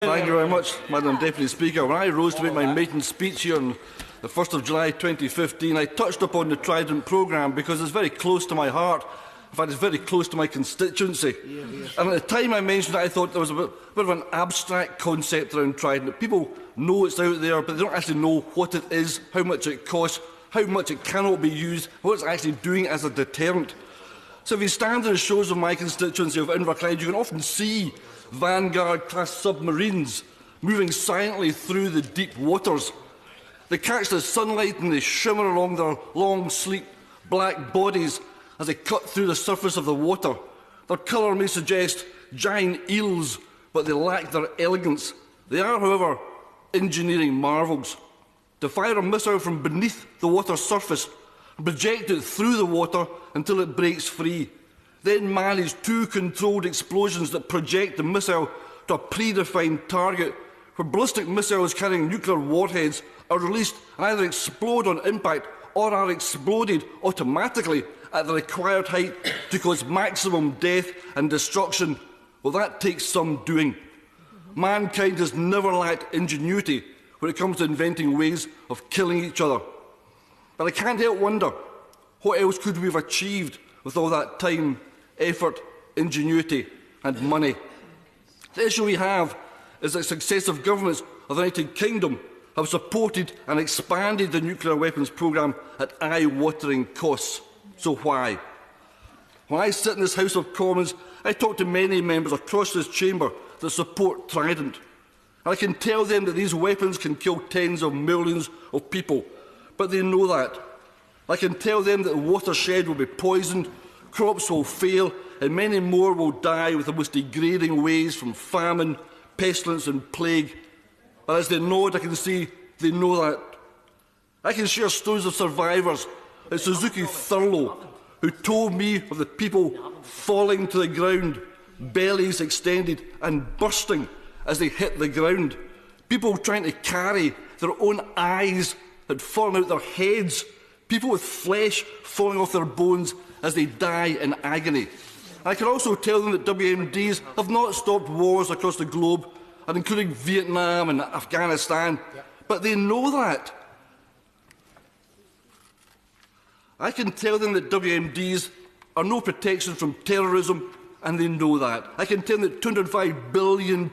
Thank you very much, Madam Deputy Speaker. When I rose to make my maiden speech here on the 1st of July 2015, I touched upon the Trident programme because it's very close to my heart. In fact, it's very close to my constituency. And at the time I mentioned it, I thought there was a bit of an abstract concept around Trident. People know it's out there, but they don't actually know what it is, how much it costs, how much it cannot be used, what it's actually doing as a deterrent. So if you stand in the shores of my constituency of Inverclyde, you can often see Vanguard-class submarines moving silently through the deep waters. They catch the sunlight and they shimmer along their long, sleek, black bodies as they cut through the surface of the water. Their colour may suggest giant eels, but they lack their elegance. They are, however, engineering marvels. To fire a missile from beneath the water's surface and project it through the water until it breaks free, then manage two controlled explosions that project the missile to a predefined target, where ballistic missiles carrying nuclear warheads are released and either explode on impact or are exploded automatically at the required height to cause maximum death and destruction. Well, that takes some doing. Mankind has never lacked ingenuity when it comes to inventing ways of killing each other. But I can't help wonder, what else could we have achieved with all that time, effort, ingenuity and money? The issue we have is that successive governments of the United Kingdom have supported and expanded the nuclear weapons programme at eye-watering costs. So why? When I sit in this House of Commons, I talk to many members across this chamber that support Trident. And I can tell them that these weapons can kill tens of millions of people, but they know that. I can tell them that the watershed will be poisoned, crops will fail, and many more will die with the most degrading ways from famine, pestilence and plague. But as they nod, I can see they know that. I can share stories of survivors like Suzuki Thurlow, who told me of the people falling to the ground, bellies extended and bursting as they hit the ground. People trying to carry their own eyes had fallen out their heads. People with flesh falling off their bones as they die in agony. I can also tell them that WMDs have not stopped wars across the globe, and including Vietnam and Afghanistan, but they know that. I can tell them that WMDs are no protection from terrorism, and they know that. I can tell them that £205 billion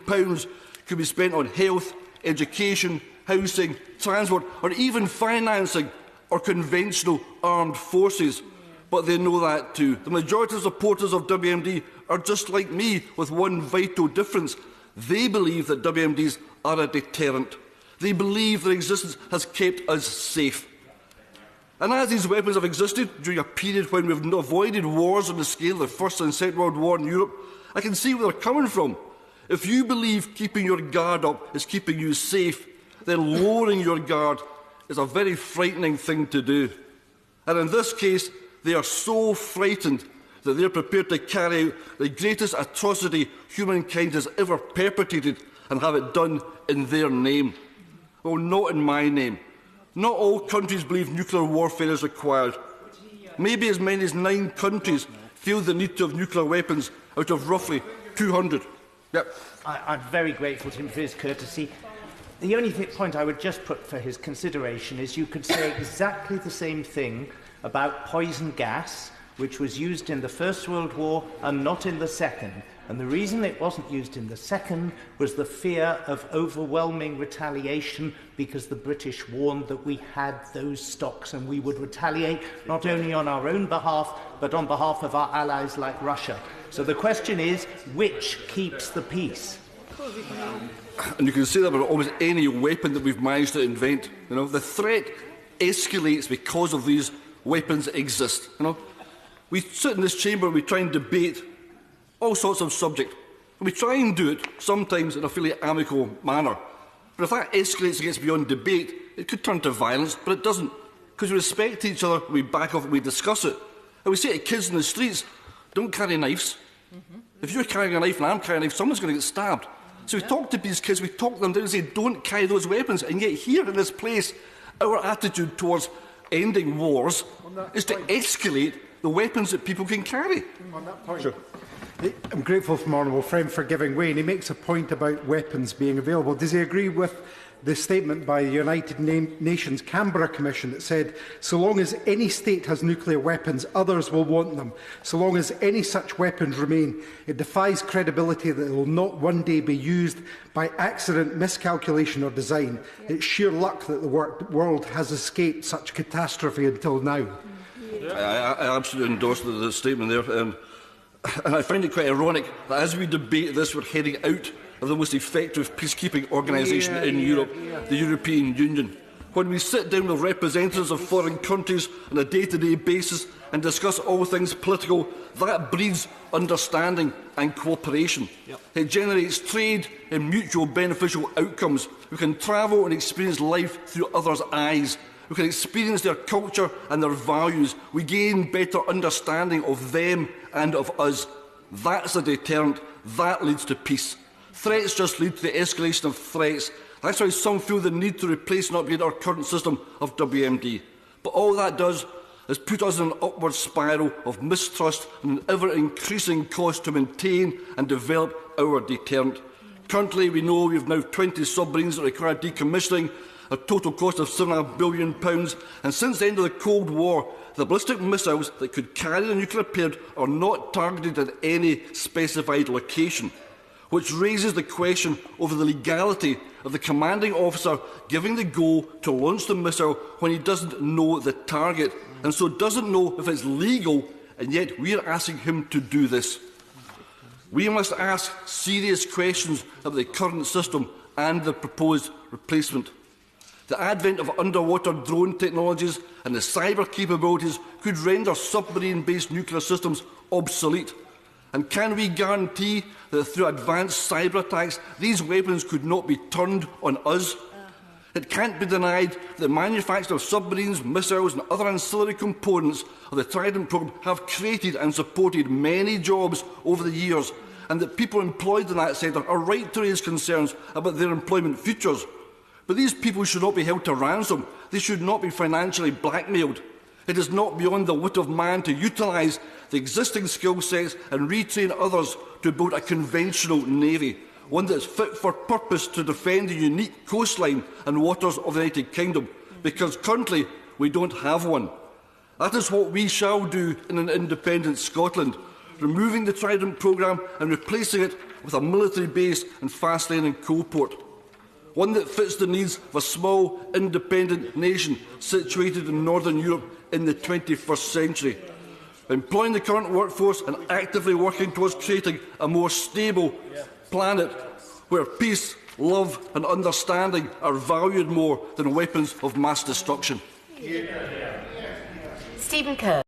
could be spent on health, education, housing, transport, or even financing or conventional armed forces. But they know that too. The majority of supporters of WMD are just like me, with one vital difference. They believe that WMDs are a deterrent. They believe their existence has kept us safe. And as these weapons have existed during a period when we have avoided wars on the scale of the First and Second World War in Europe, I can see where they're coming from. If you believe keeping your guard up is keeping you safe, then lowering your guard is a very frightening thing to do. And in this case, they are so frightened that they are prepared to carry out the greatest atrocity humankind has ever perpetrated and have it done in their name. Well, not in my name. Not all countries believe nuclear warfare is required. Maybe as many as 9 countries feel the need to have nuclear weapons out of roughly 200. Yep. I'm very grateful to him for his courtesy. The only point I would just put for his consideration is you could say exactly the same thing about poison gas, which was used in the First World War and not in the Second. And the reason it wasn't used in the Second was the fear of overwhelming retaliation, because the British warned that we had those stocks and we would retaliate not only on our own behalf, but on behalf of our allies like Russia. So the question is, which keeps the peace? And you can say that about almost any weapon that we've managed to invent. The threat escalates because of these weapons that exist. We sit in this chamber and we try and debate all sorts of subjects. And we try and do it sometimes in a fairly amicable manner. But if that escalates and gets beyond debate, it could turn to violence, but it doesn't. Because we respect each other, we back off and we discuss it. And we say to kids in the streets, don't carry knives. If you're carrying a knife and I'm carrying a knife, someone's going to get stabbed. So we talk to these kids, we talk them down and say, don't carry those weapons. And yet here in this place, our attitude towards ending wars is to escalate the weapons that people can carry. On that point, sure. I'm grateful for my honourable friend for giving way, and he makes a point about weapons being available. Does he agree with the statement by the United Nations Canberra Commission that said, so long as any state has nuclear weapons, others will want them. So long as any such weapons remain, it defies credibility that they will not one day be used by accident, miscalculation or design. It's sheer luck that the world has escaped such catastrophe until now. I absolutely endorse the statement there. And I find it quite ironic that as we debate this, we're heading out of the most effective peacekeeping organisation in Europe, the European Union. When we sit down with representatives of foreign countries on a day-to-day basis and discuss all things political, that breeds understanding and cooperation. It generates trade and mutual beneficial outcomes. We can travel and experience life through others' eyes. We can experience their culture and their values. We gain better understanding of them and of us. That's a deterrent. That leads to peace. Threats just lead to the escalation of threats. That's why some feel the need to replace and upgrade our current system of WMD. But all that does is put us in an upward spiral of mistrust and an ever-increasing cost to maintain and develop our deterrent. Currently, we know we have now 20 submarines that require decommissioning, a total cost of £7.5 billion, and since the end of the Cold War, the ballistic missiles that could carry the nuclear payload are not targeted at any specified location, which raises the question over the legality of the commanding officer giving the go to launch the missile when he doesn't know the target, and so doesn't know if it's legal, and yet we are asking him to do this. We must ask serious questions about the current system and the proposed replacement. The advent of underwater drone technologies and the cyber capabilities could render submarine-based nuclear systems obsolete. And can we guarantee that through advanced cyber attacks, these weapons could not be turned on us? It can't be denied that the manufacture of submarines, missiles and other ancillary components of the Trident programme have created and supported many jobs over the years, and that people employed in that sector are right to raise concerns about their employment futures. But these people should not be held to ransom. They should not be financially blackmailed. It is not beyond the wit of man to utilise the existing skill sets and retrain others to build a conventional navy, one that is fit for purpose to defend the unique coastline and waters of the United Kingdom, because currently we don't have one. That is what we shall do in an independent Scotland, removing the Trident programme and replacing it with a military base in Fastlane and Coalport, one that fits the needs of a small, independent nation situated in Northern Europe in the 21st century, employing the current workforce and actively working towards creating a more stable planet where peace, love and understanding are valued more than weapons of mass destruction. Stephen Kerr.